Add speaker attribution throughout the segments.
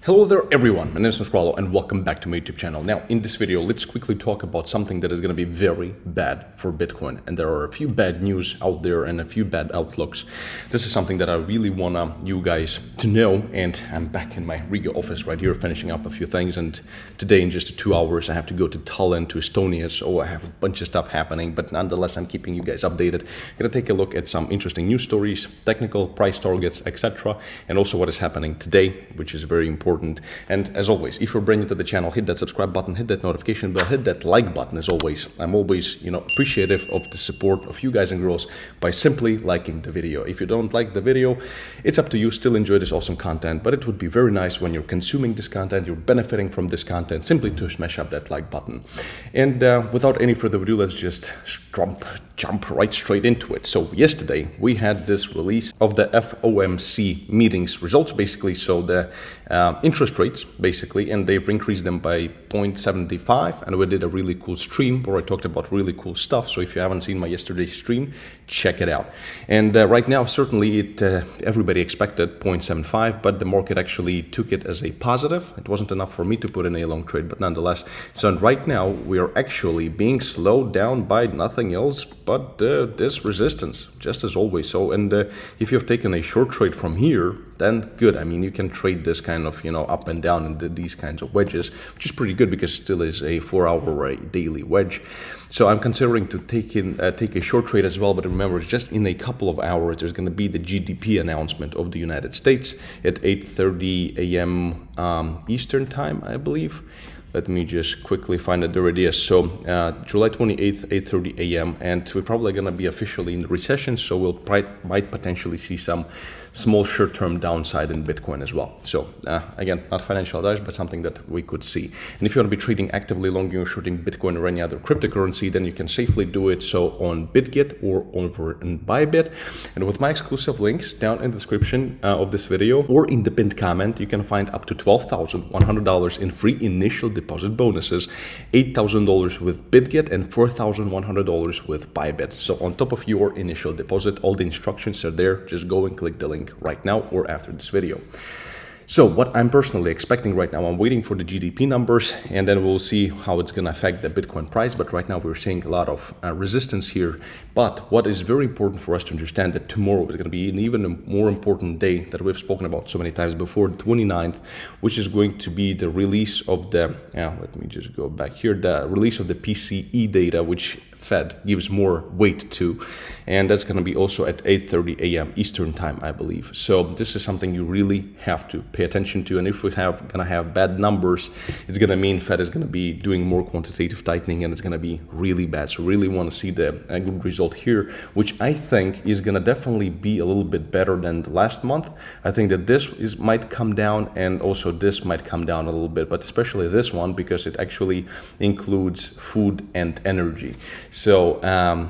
Speaker 1: Hello there everyone, my name is Mr. and welcome back to my YouTube channel. Now in this video, let's quickly talk about something that is going to be very bad for Bitcoin. And there are a few bad news out there and a few bad outlooks. This is something that I really want you guys to know. And I'm back in my Riga office right here, finishing up a few things. And today in just 2 hours, I have to go to Tallinn, to Estonia. So I have a bunch of stuff happening, but nonetheless, I'm keeping you guys updated. I'm going to take a look at some interesting news stories, technical price targets, etc. And also what is happening today, which is very important. And as always, if you're brand new to the channel, hit that subscribe button, hit that notification bell, hit that like button. As always, I'm always appreciative of the support of you guys and girls by simply liking the video. If you don't like the video, it's up to you. Still enjoy this awesome content, but it would be very nice when you're consuming this content, you're benefiting from this content, simply to smash up that like button. And without any further ado, let's just jump right straight into it. So yesterday we had this release of the FOMC meetings results, basically. So the interest rates, basically, and they've increased them by 0.75, and we did a really cool stream where I talked about really cool stuff. So if you haven't seen my yesterday's stream, check it out. And right now, certainly everybody expected 0.75, but the market actually took it as a positive. It wasn't enough for me to put in a long trade, but nonetheless. So right now we are actually being slowed down by nothing else but this resistance, just as always. So, and if you've taken a short trade from here, then good. I mean, you can trade this kind of, up and down into these kinds of wedges, which is pretty good because it still is a 4-hour daily wedge. So I'm considering to take a short trade as well. But remember, it's just in a couple of hours, there's going to be the GDP announcement of the United States at 8:30 a.m. Eastern time, I believe. Let me just quickly find it. There it is. So July 28th, 8:30 a.m. And we're probably going to be officially in the recession. So we'll might potentially see some small short-term downside in Bitcoin as well. So again, not financial advice, but something that we could see. And if you want to be trading actively long or shorting Bitcoin or any other cryptocurrency, then you can safely do it so on BitGet or over in Bybit. And with my exclusive links down in the description of this video or in the pinned comment, you can find up to $12,100 in free initial deposit bonuses, $8,000 with BitGet and $4,100 with Bybit. So on top of your initial deposit, all the instructions are there. Just go and click the link right now or after this video. So what I'm personally expecting right now, I'm waiting for the GDP numbers, and then we'll see how it's going to affect the Bitcoin price. But right now we're seeing a lot of resistance here. But what is very important for us to understand that tomorrow is going to be an even more important day that we've spoken about so many times before, the 29th, which is going to be the release of the, let me just go back here, the release of the PCE data, which Fed gives more weight to, and that's going to be also at 8:30 a.m. Eastern time, I believe. So this is something you really have to pay attention to. And if we gonna have bad numbers, it's going to mean Fed is going to be doing more quantitative tightening, and it's going to be really bad. So really want to see a good result here, which I think is going to definitely be a little bit better than the last month. I think that this might come down, and also this might come down a little bit, but especially this one because it actually includes food and energy. So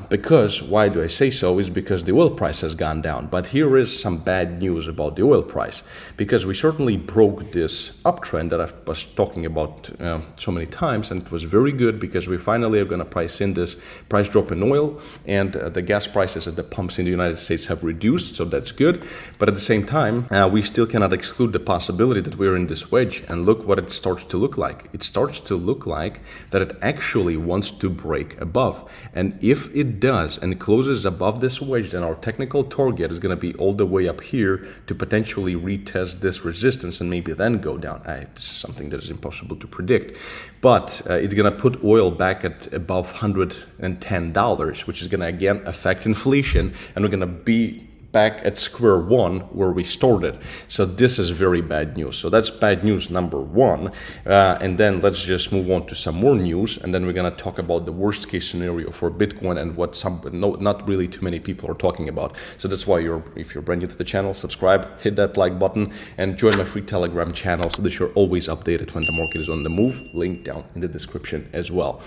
Speaker 1: because, why do I say so, is because the oil price has gone down. But here is some bad news about the oil price, because we certainly broke this uptrend that I was talking about so many times, and it was very good because we finally are going to price in this price drop in oil, and the gas prices at the pumps in the United States have reduced, so that's good. But at the same time, we still cannot exclude the possibility that we're in this wedge, and look what it starts to look like. It starts to look like that it actually wants to break above. And if it does and closes above this wedge, then our technical target is going to be all the way up here to potentially retest this resistance and maybe then go down. This is something that is impossible to predict, but it's going to put oil back at above $110, which is going to again affect inflation, and we're going to be back at square one where we started. So this is very bad news. So that's bad news number one. And then let's just move on to some more news, and then we're going to talk about the worst case scenario for Bitcoin and what not really too many people are talking about. So that's why if you're brand new to the channel, subscribe, hit that like button, and join my free Telegram channel so that you're always updated when the market is on the move. Link down in the description as well.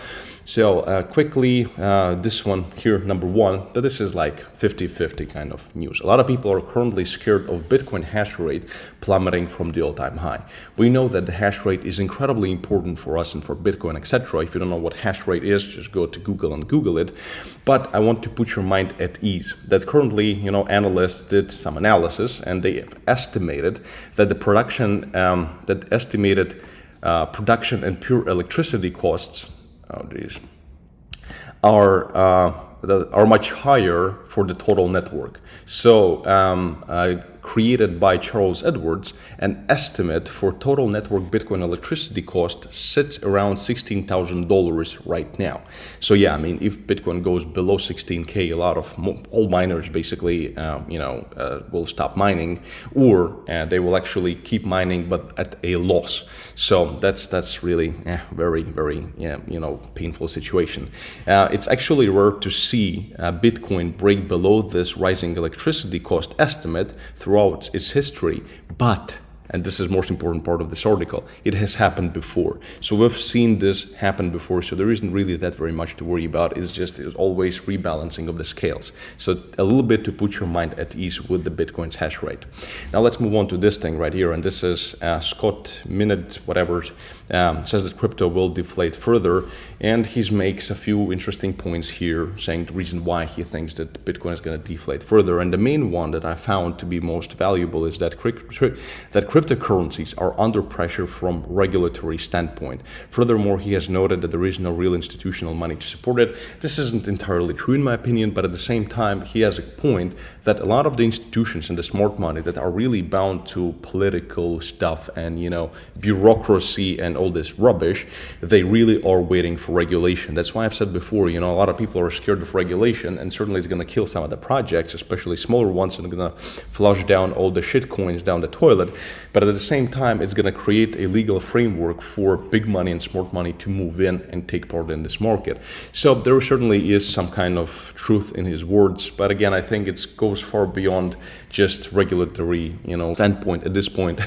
Speaker 1: So quickly, this one here, number one, this is like 50-50 kind of news. news. A lot of people are currently scared of Bitcoin hash rate plummeting from the all-time high. We know that the hash rate is incredibly important for us and for Bitcoin, etc. If you don't know what hash rate is, just go to Google and Google it. But I want to put your mind at ease that currently, analysts did some analysis and they estimated that the production, production and pure electricity costs, are much higher for the total network. So created by Charles Edwards, an estimate for total network Bitcoin electricity cost sits around $16,000 right now. So yeah, I mean, if Bitcoin goes below 16K, a lot of all miners basically, will stop mining, or they will actually keep mining, but at a loss. So that's really very, very, painful situation. It's actually rare to see Bitcoin break below this rising electricity cost estimate throughout its history, but, and this is the most important part of this article, it has happened before. So we've seen this happen before, so there isn't really that very much to worry about. It's always rebalancing of the scales. So a little bit to put your mind at ease with the Bitcoin's hash rate. Now let's move on to this thing right here, and this is Scott Minute, whatever, says that crypto will deflate further, and he makes a few interesting points here, saying the reason why he thinks that Bitcoin is going to deflate further. And the main one that I found to be most valuable is that cryptocurrencies are under pressure from regulatory standpoint. Furthermore, he has noted that there is no real institutional money to support it. This isn't entirely true in my opinion, but at the same time, he has a point that a lot of the institutions and the smart money that are really bound to political stuff and, bureaucracy and all this rubbish, they really are waiting for regulation. That's why I've said before, a lot of people are scared of regulation, and certainly it's going to kill some of the projects, especially smaller ones, and going to flush down all the shit coins down the toilet. But at the same time, it's going to create a legal framework for big money and smart money to move in and take part in this market. So there certainly is some kind of truth in his words. But again, I think it goes far beyond just regulatory, standpoint at this point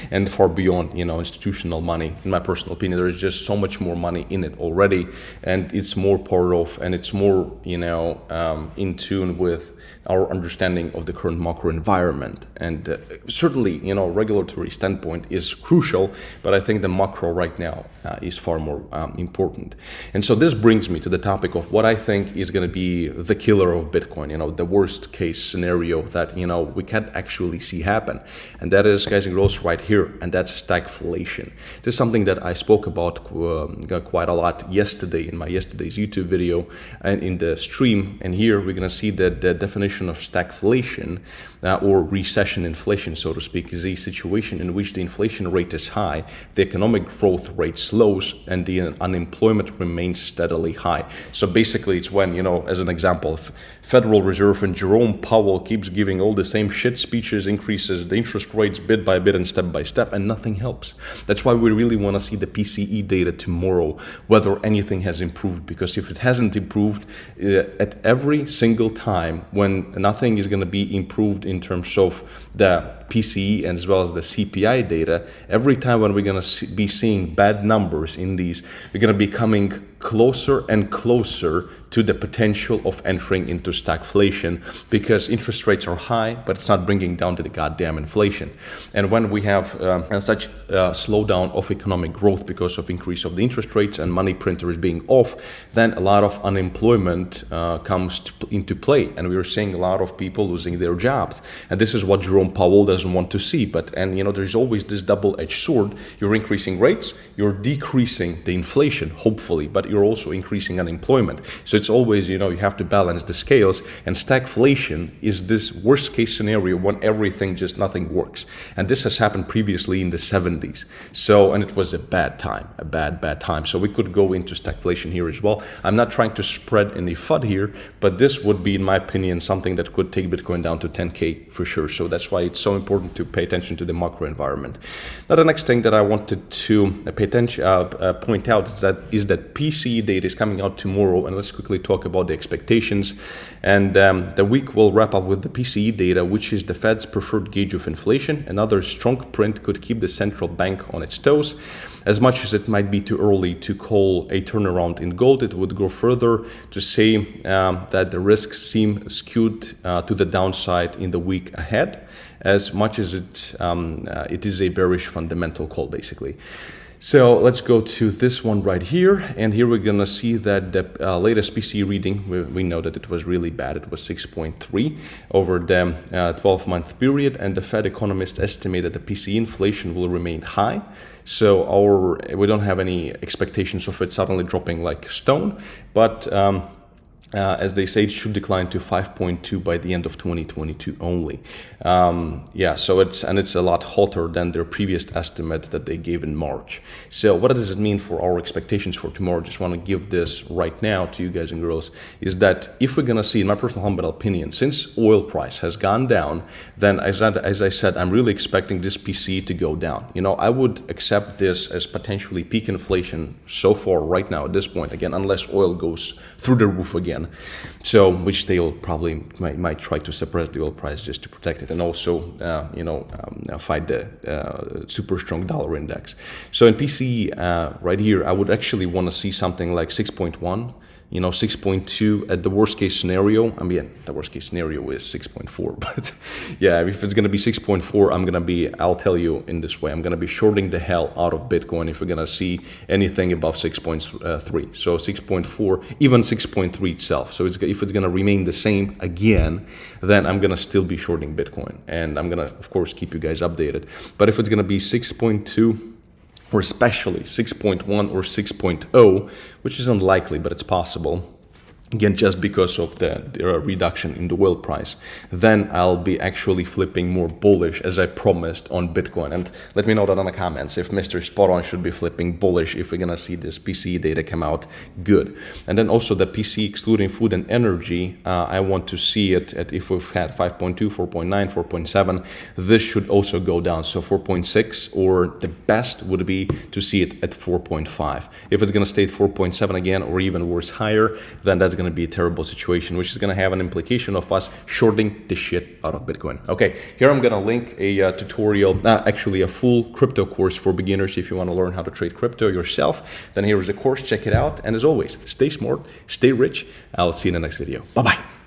Speaker 1: and far beyond, institutional money. In my personal opinion, there is just so much more money in it already. And it's more part of, and it's more, in tune with our understanding of the current macro environment. And certainly, regulatory standpoint is crucial, but I think the macro right now is far more important. And so this brings me to the topic of what I think is going to be the killer of Bitcoin, the worst case scenario that, we can actually see happen. And that is, guys and girls, right here, and that's stagflation. This is something that I spoke about quite a lot yesterday in my yesterday's YouTube video and in the stream. And here we're going to see that the definition of stagflation or recession inflation, so to speak, is a situation in which the inflation rate is high, the economic growth rate slows, and the unemployment remains steadily high. So basically it's when, as an example, Federal Reserve and Jerome Powell keeps giving all the same shit speeches, increases the interest rates bit by bit and step by step, and nothing helps. That's why we really want to see the PCE data tomorrow, whether anything has improved, because if it hasn't improved at every single time when nothing is going to be improved in terms of the PCE and as well as the CPI data, every time when we're going to be seeing bad numbers in these, we're going to be coming closer and closer to the potential of entering into stagflation, because interest rates are high, but it's not bringing down to the goddamn inflation. And when we have such a slowdown of economic growth because of increase of the interest rates and money printers being off, then a lot of unemployment comes into play, and we are seeing a lot of people losing their jobs. And this is what Jerome Powell doesn't want to see. But there's always this double-edged sword. You're increasing rates, you're decreasing the inflation, hopefully, but you're also increasing unemployment. So it's always, you have to balance the scales, and stagflation is this worst case scenario when everything, just nothing works. And this has happened previously in the 70s. So, and it was a bad time, a bad time. So we could go into stagflation here as well. I'm not trying to spread any FUD here, but this would be, in my opinion, something that could take Bitcoin down to 10K for sure. So that's why it's so important to pay attention to the macro environment. Now, the next thing that I wanted to point out is that PCE data is coming out tomorrow, and let's quickly talk about the expectations. And the week will wrap up with the PCE data, which is the Fed's preferred gauge of inflation. Another strong print could keep the central bank on its toes. As much as it might be too early to call a turnaround in gold, it would go further to say that the risks seem skewed to the downside in the week ahead, as much as it is a bearish fundamental call, basically. So let's go to this one right here, and here we're gonna see that the latest PCE reading, we know that it was really bad. It was 6.3 over the 12-month period, and the Fed economists estimate that the PCE inflation will remain high. So we don't have any expectations of it suddenly dropping like stone, but as they say, it should decline to 5.2 by the end of 2022 only. Yeah, so it's a lot hotter than their previous estimate that they gave in March. So what does it mean for our expectations for tomorrow? Just want to give this right now to you guys and girls, is that if we're gonna see, in my personal humble opinion, since oil price has gone down, then as I said, I'm really expecting this PCE to go down. You know, I would accept this as potentially peak inflation so far right now at this point, again, unless oil goes through the roof again. So, which they'll probably might try to suppress the oil price just to protect it, and also, fight the super strong dollar index. So in PCE right here, I would actually want to see something like 6.1. 6.2 at the worst case scenario. I mean, the worst case scenario is 6.4, but yeah, if it's going to be 6.4, I'll tell you in this way, I'm going to be shorting the hell out of Bitcoin if we're going to see anything above 6.3. So 6.4, even 6.3 itself. So if it's going to remain the same again, then I'm going to still be shorting Bitcoin. And I'm going to, of course, keep you guys updated. But if it's going to be 6.2, or especially 6.1 or 6.0, which is unlikely, but it's possible, again, just because of the reduction in the oil price, then I'll be actually flipping more bullish, as I promised, on Bitcoin. And let me know that in the comments if Mr. Spot On should be flipping bullish if we're gonna see this PCE data come out good. And then also the PCE excluding food and energy, I want to see it at, if we've had 5.2, 4.9, 4.7, this should also go down. So 4.6, or the best would be to see it at 4.5. If it's gonna stay at 4.7 again, or even worse, higher, then that's going to be a terrible situation, which is going to have an implication of us shorting the shit out of Bitcoin. Okay, here I'm going to link a tutorial, actually a full crypto course for beginners. If you want to learn how to trade crypto yourself, then here is a course, check it out. And as always, stay smart, stay rich. I'll see you in the next video. Bye-bye.